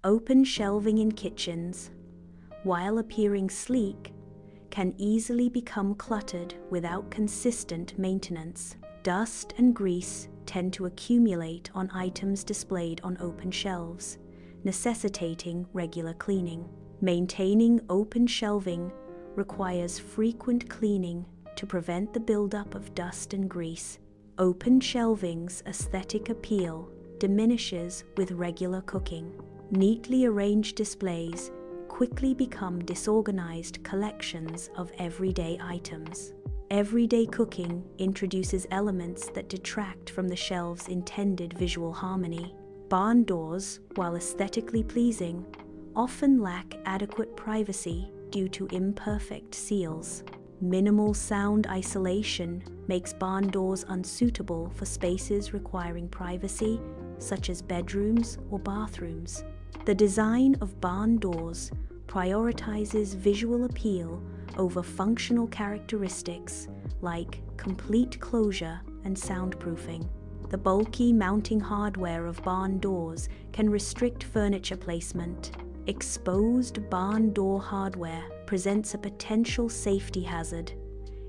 Open shelving in kitchens, while appearing sleek, can easily become cluttered without consistent maintenance. Dust and grease tend to accumulate on items displayed on open shelves, necessitating regular cleaning. Maintaining open shelving requires frequent cleaning to prevent the buildup of dust and grease. Open shelving's aesthetic appeal diminishes with regular cooking. Neatly arranged displays quickly become disorganized collections of everyday items. Everyday cooking introduces elements that detract from the shelf's intended visual harmony. Barn doors, while aesthetically pleasing, often lack adequate privacy due to imperfect seals. Minimal sound isolation makes barn doors unsuitable for spaces requiring privacy, such as bedrooms or bathrooms. The design of barn doors prioritizes visual appeal over functional characteristics like complete closure and soundproofing. The bulky mounting hardware of barn doors can restrict furniture placement. Exposed barn door hardware presents a potential safety hazard,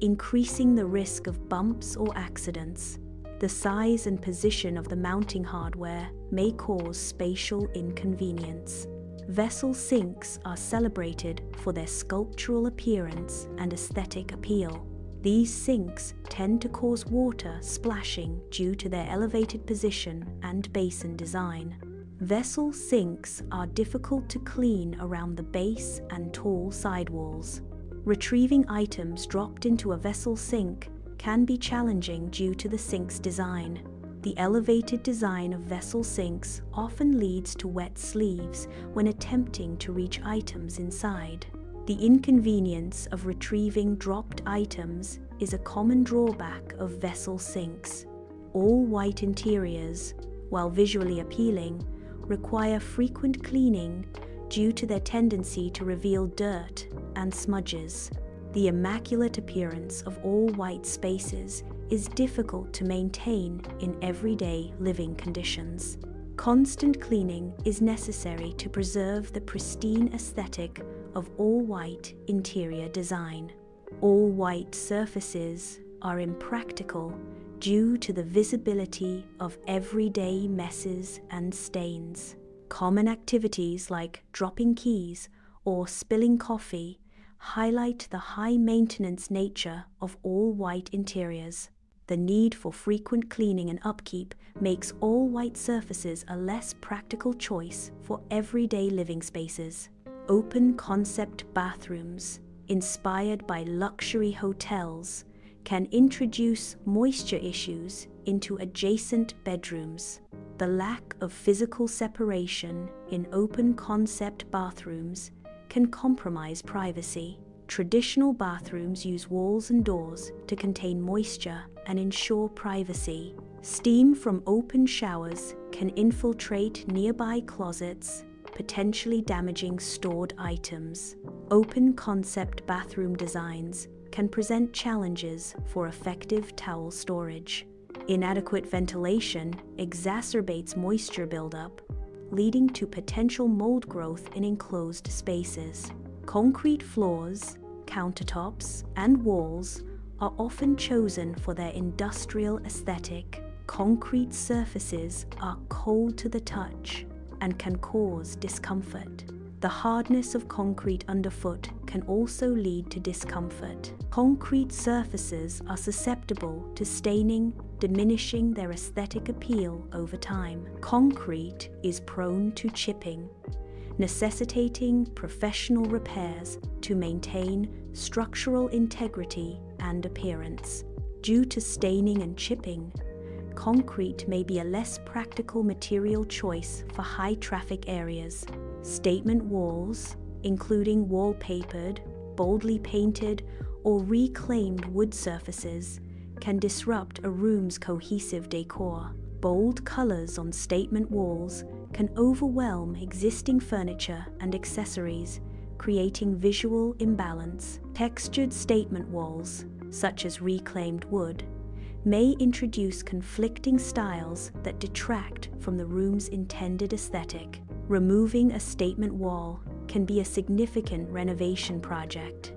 increasing the risk of bumps or accidents. The size and position of the mounting hardware may cause spatial inconvenience. Vessel sinks are celebrated for their sculptural appearance and aesthetic appeal. These sinks tend to cause water splashing due to their elevated position and basin design. Vessel sinks are difficult to clean around the base and tall sidewalls. Retrieving items dropped into a vessel sink can be challenging due to the sink's design. The elevated design of vessel sinks often leads to wet sleeves when attempting to reach items inside. The inconvenience of retrieving dropped items is a common drawback of vessel sinks. All-white interiors, while visually appealing, require frequent cleaning due to their tendency to reveal dirt and smudges. The immaculate appearance of all-white spaces is difficult to maintain in everyday living conditions. Constant cleaning is necessary to preserve the pristine aesthetic of all-white interior design. All-white surfaces are impractical due to the visibility of everyday messes and stains. Common activities like dropping keys or spilling coffee highlight the high-maintenance nature of all-white interiors. The need for frequent cleaning and upkeep makes all-white surfaces a less practical choice for everyday living spaces. Open-concept bathrooms, inspired by luxury hotels, can introduce moisture issues into adjacent bedrooms. The lack of physical separation in open-concept bathrooms can compromise privacy. Traditional bathrooms use walls and doors to contain moisture and ensure privacy. Steam from open showers can infiltrate nearby closets, potentially damaging stored items. Open-concept bathroom designs can present challenges for effective towel storage. Inadequate ventilation exacerbates moisture buildup, leading to potential mold growth in enclosed spaces. Concrete floors, countertops, and walls are often chosen for their industrial aesthetic. Concrete surfaces are cold to the touch and can cause discomfort. The hardness of concrete underfoot can also lead to discomfort. Concrete surfaces are susceptible to staining, diminishing their aesthetic appeal over time. Concrete is prone to chipping, necessitating professional repairs to maintain structural integrity and appearance. Due to staining and chipping, concrete may be a less practical material choice for high-traffic areas. Statement walls, including wallpapered, boldly painted, or reclaimed wood surfaces, can disrupt a room's cohesive decor. Bold colors on statement walls can overwhelm existing furniture and accessories, creating visual imbalance. Textured statement walls, such as reclaimed wood, may introduce conflicting styles that detract from the room's intended aesthetic. Removing a statement wall can be a significant renovation project.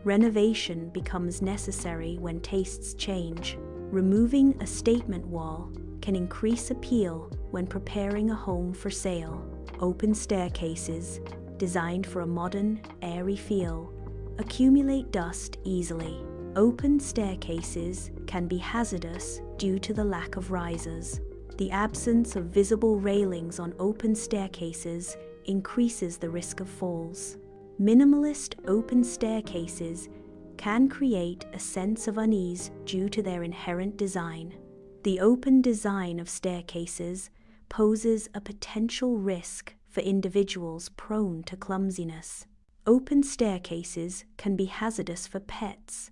Renovation becomes necessary when tastes change. Removing a statement wall can increase appeal when preparing a home for sale. Open staircases, designed for a modern, airy feel, accumulate dust easily. Open staircases can be hazardous due to the lack of risers. The absence of visible railings on open staircases increases the risk of falls. Minimalist open staircases can create a sense of unease due to their inherent design. The open design of staircases poses a potential risk for individuals prone to clumsiness. Open staircases can be hazardous for pets,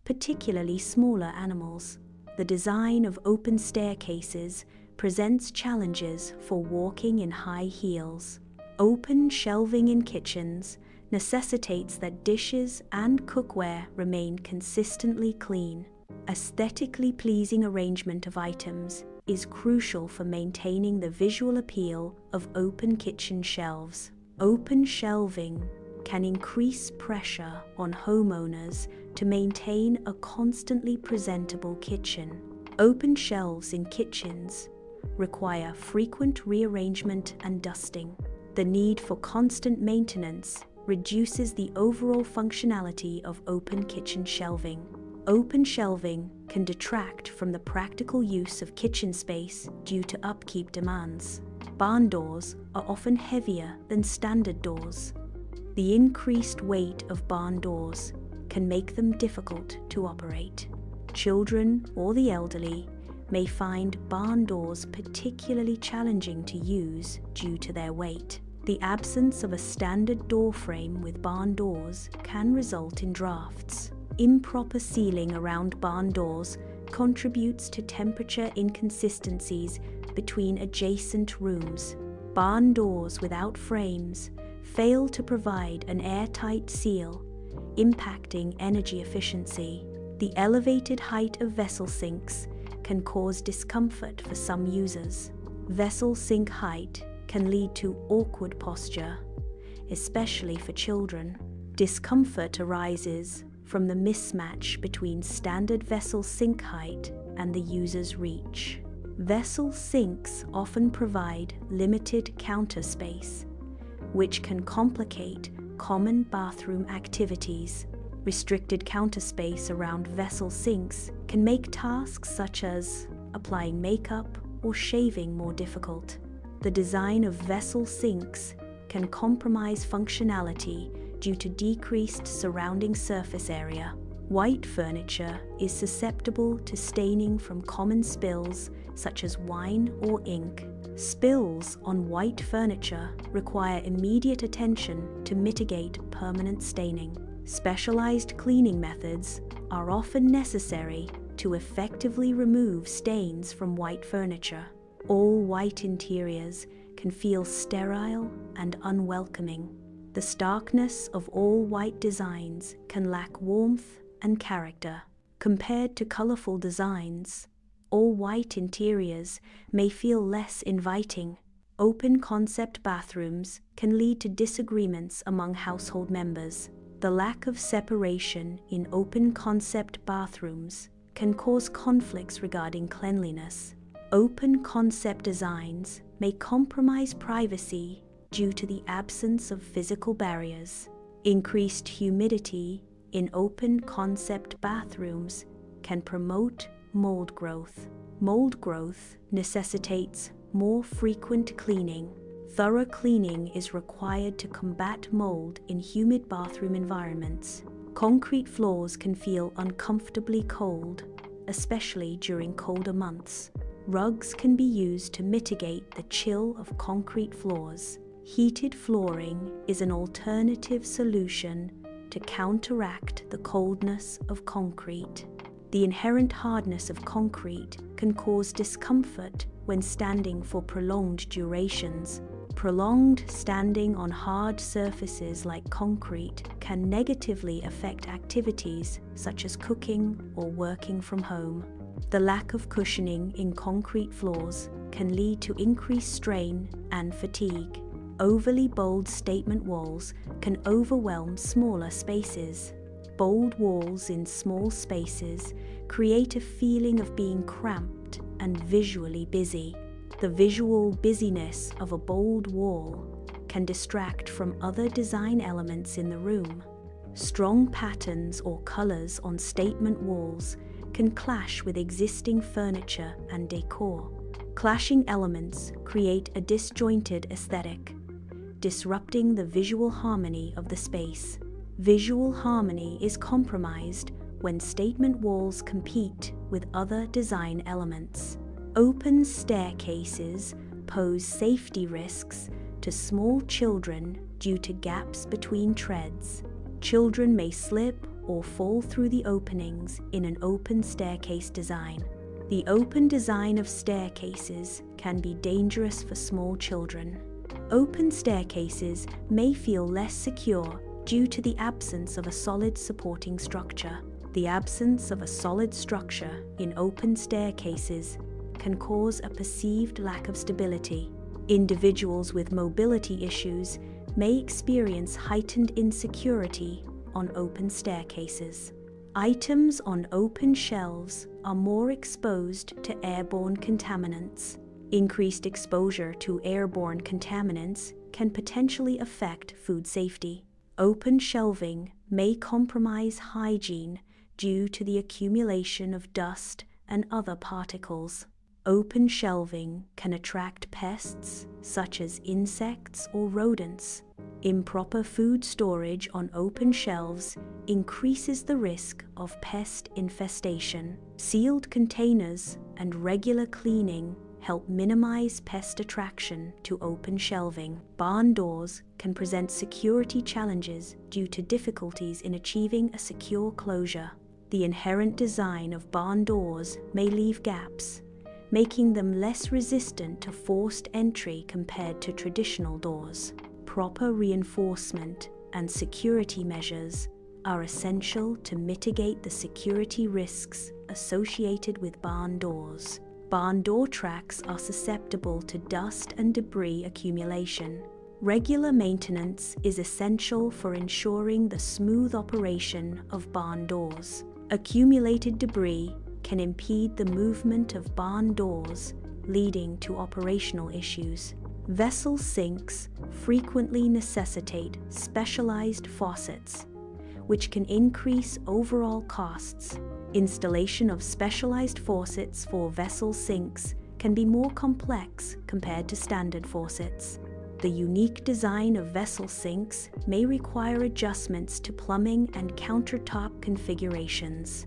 particularly smaller animals. The design of open staircases presents challenges for walking in high heels. Open shelving in kitchens necessitates that dishes and cookware remain consistently clean. Aesthetically pleasing arrangement of items is crucial for maintaining the visual appeal of open kitchen shelves. Open shelving can increase pressure on homeowners to maintain a constantly presentable kitchen. Open shelves in kitchens require frequent rearrangement and dusting. The need for constant maintenance reduces the overall functionality of open kitchen shelving. Open shelving can detract from the practical use of kitchen space due to upkeep demands. Barn doors are often heavier than standard doors. The increased weight of barn doors can make them difficult to operate. Children or the elderly may find barn doors particularly challenging to use due to their weight. The absence of a standard door frame with barn doors can result in drafts. Improper sealing around barn doors contributes to temperature inconsistencies between adjacent rooms. Barn doors without frames fail to provide an airtight seal, impacting energy efficiency. The elevated height of vessel sinks can cause discomfort for some users. Vessel sink height can lead to awkward posture, especially for children. Discomfort arises from the mismatch between standard vessel sink height and the user's reach. Vessel sinks often provide limited counter space, which can complicate common bathroom activities. Restricted counter space around vessel sinks can make tasks such as applying makeup or shaving more difficult. The design of vessel sinks can compromise functionality due to decreased surrounding surface area. White furniture is susceptible to staining from common spills such as wine or ink. Spills on white furniture require immediate attention to mitigate permanent staining. Specialized cleaning methods are often necessary to effectively remove stains from white furniture. All white interiors can feel sterile and unwelcoming. The starkness of all white designs can lack warmth and character. Compared to colorful designs, all white interiors may feel less inviting. Open concept bathrooms can lead to disagreements among household members. The lack of separation in open concept bathrooms can cause conflicts regarding cleanliness. Open concept designs may compromise privacy due to the absence of physical barriers. Increased humidity in open concept bathrooms can promote mold growth. Mold growth necessitates more frequent cleaning. Thorough cleaning is required to combat mold in humid bathroom environments. Concrete floors can feel uncomfortably cold, especially during colder months. Rugs can be used to mitigate the chill of concrete floors. Heated flooring is an alternative solution to counteract the coldness of concrete. The inherent hardness of concrete can cause discomfort when standing for prolonged durations. Prolonged standing on hard surfaces like concrete can negatively affect activities such as cooking or working from home. The lack of cushioning in concrete floors can lead to increased strain and fatigue. Overly bold statement walls can overwhelm smaller spaces. Bold walls in small spaces create a feeling of being cramped and visually busy. The visual busyness of a bold wall can distract from other design elements in the room. Strong patterns or colors on statement walls can clash with existing furniture and decor. Clashing elements create a disjointed aesthetic, disrupting the visual harmony of the space. Visual harmony is compromised when statement walls compete with other design elements. Open staircases pose safety risks to small children due to gaps between treads. Children may slip or fall through the openings in an open staircase design. The open design of staircases can be dangerous for small children. Open staircases may feel less secure due to the absence of a solid supporting structure. The absence of a solid structure in open staircases can cause a perceived lack of stability. Individuals with mobility issues may experience heightened insecurity on open staircases. Items on open shelves are more exposed to airborne contaminants. Increased exposure to airborne contaminants can potentially affect food safety. Open shelving may compromise hygiene due to the accumulation of dust and other particles. Open shelving can attract pests such as insects or rodents. Improper food storage on open shelves increases the risk of pest infestation. Sealed containers and regular cleaning help minimize pest attraction to open shelving. Barn doors can present security challenges due to difficulties in achieving a secure closure. The inherent design of barn doors may leave gaps, making them less resistant to forced entry compared to traditional doors. Proper reinforcement and security measures are essential to mitigate the security risks associated with barn doors. Barn door tracks are susceptible to dust and debris accumulation. Regular maintenance is essential for ensuring the smooth operation of barn doors. Accumulated debris can impede the movement of barn doors, leading to operational issues. Vessel sinks frequently necessitate specialized faucets, which can increase overall costs. Installation of specialized faucets for vessel sinks can be more complex compared to standard faucets. The unique design of vessel sinks may require adjustments to plumbing and countertop configurations.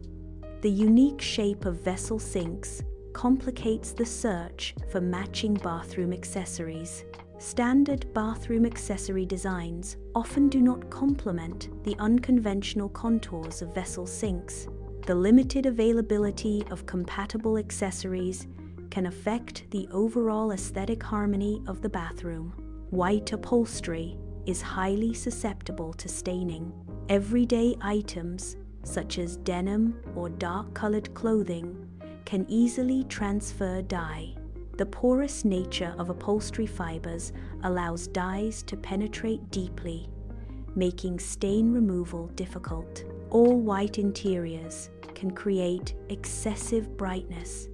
The unique shape of vessel sinks complicates the search for matching bathroom accessories. Standard bathroom accessory designs often do not complement the unconventional contours of vessel sinks. The limited availability of compatible accessories can affect the overall aesthetic harmony of the bathroom. White upholstery is highly susceptible to staining. Everyday items, such as denim or dark-colored clothing, can easily transfer dye. The porous nature of upholstery fibers allows dyes to penetrate deeply, making stain removal difficult. All white interiors can create excessive brightness,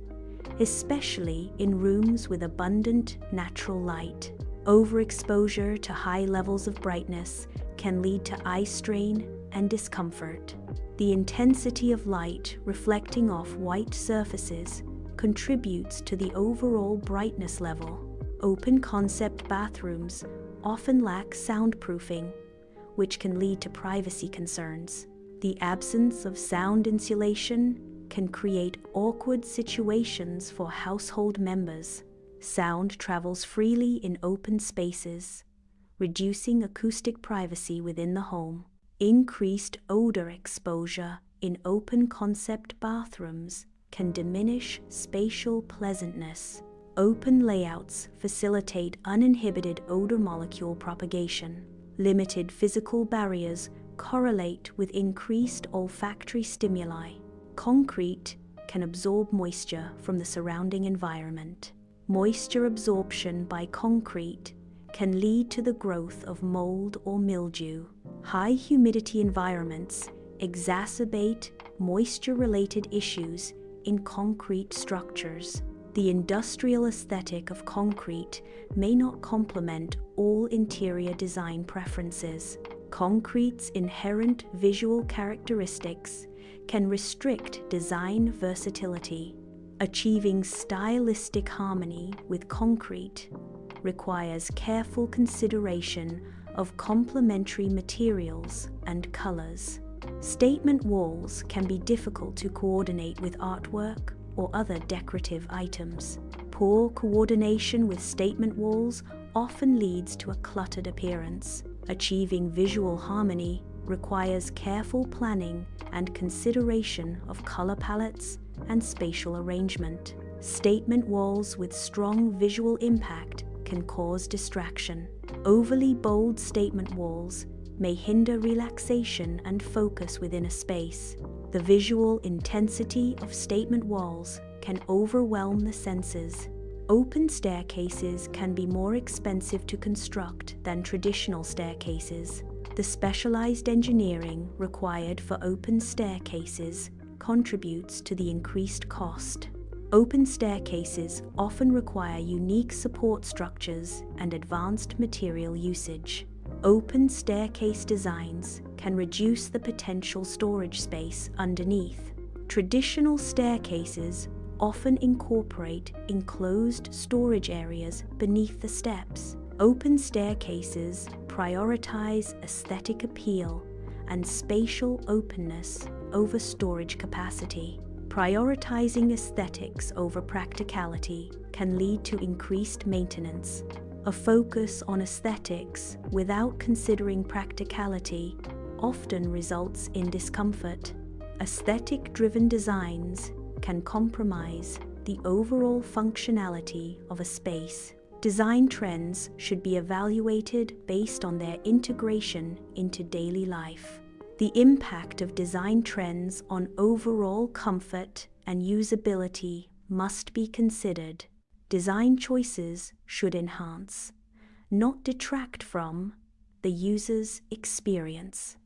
especially in rooms with abundant natural light. Overexposure to high levels of brightness can lead to eye strain and discomfort. The intensity of light reflecting off white surfaces contributes to the overall brightness level. Open concept bathrooms often lack soundproofing, which can lead to privacy concerns. The absence of sound insulation can create awkward situations for household members. Sound travels freely in open spaces, reducing acoustic privacy within the home. Increased odor exposure in open concept bathrooms can diminish spatial pleasantness. Open layouts facilitate uninhibited odor molecule propagation. Limited physical barriers correlate with increased olfactory stimuli. Concrete can absorb moisture from the surrounding environment. Moisture absorption by concrete can lead to the growth of mold or mildew. High humidity environments exacerbate moisture-related issues in concrete structures. The industrial aesthetic of concrete may not complement all interior design preferences. Concrete's inherent visual characteristics can restrict design versatility. Achieving stylistic harmony with concrete requires careful consideration of complementary materials and colors. Statement walls can be difficult to coordinate with artwork or other decorative items. Poor coordination with statement walls often leads to a cluttered appearance. Achieving visual harmony requires careful planning and consideration of color palettes and spatial arrangement. Statement walls with strong visual impact can cause distraction. Overly bold statement walls may hinder relaxation and focus within a space. The visual intensity of statement walls can overwhelm the senses. Open staircases can be more expensive to construct than traditional staircases. The specialized engineering required for open staircases contributes to the increased cost. Open staircases often require unique support structures and advanced material usage. Open staircase designs can reduce the potential storage space underneath. Traditional staircases often incorporate enclosed storage areas beneath the steps. Open staircases prioritize aesthetic appeal and spatial openness over storage capacity. Prioritizing aesthetics over practicality can lead to increased maintenance. A focus on aesthetics without considering practicality often results in discomfort. Aesthetic-driven designs can compromise the overall functionality of a space. Design trends should be evaluated based on their integration into daily life. The impact of design trends on overall comfort and usability must be considered. Design choices should enhance, not detract from, the user's experience.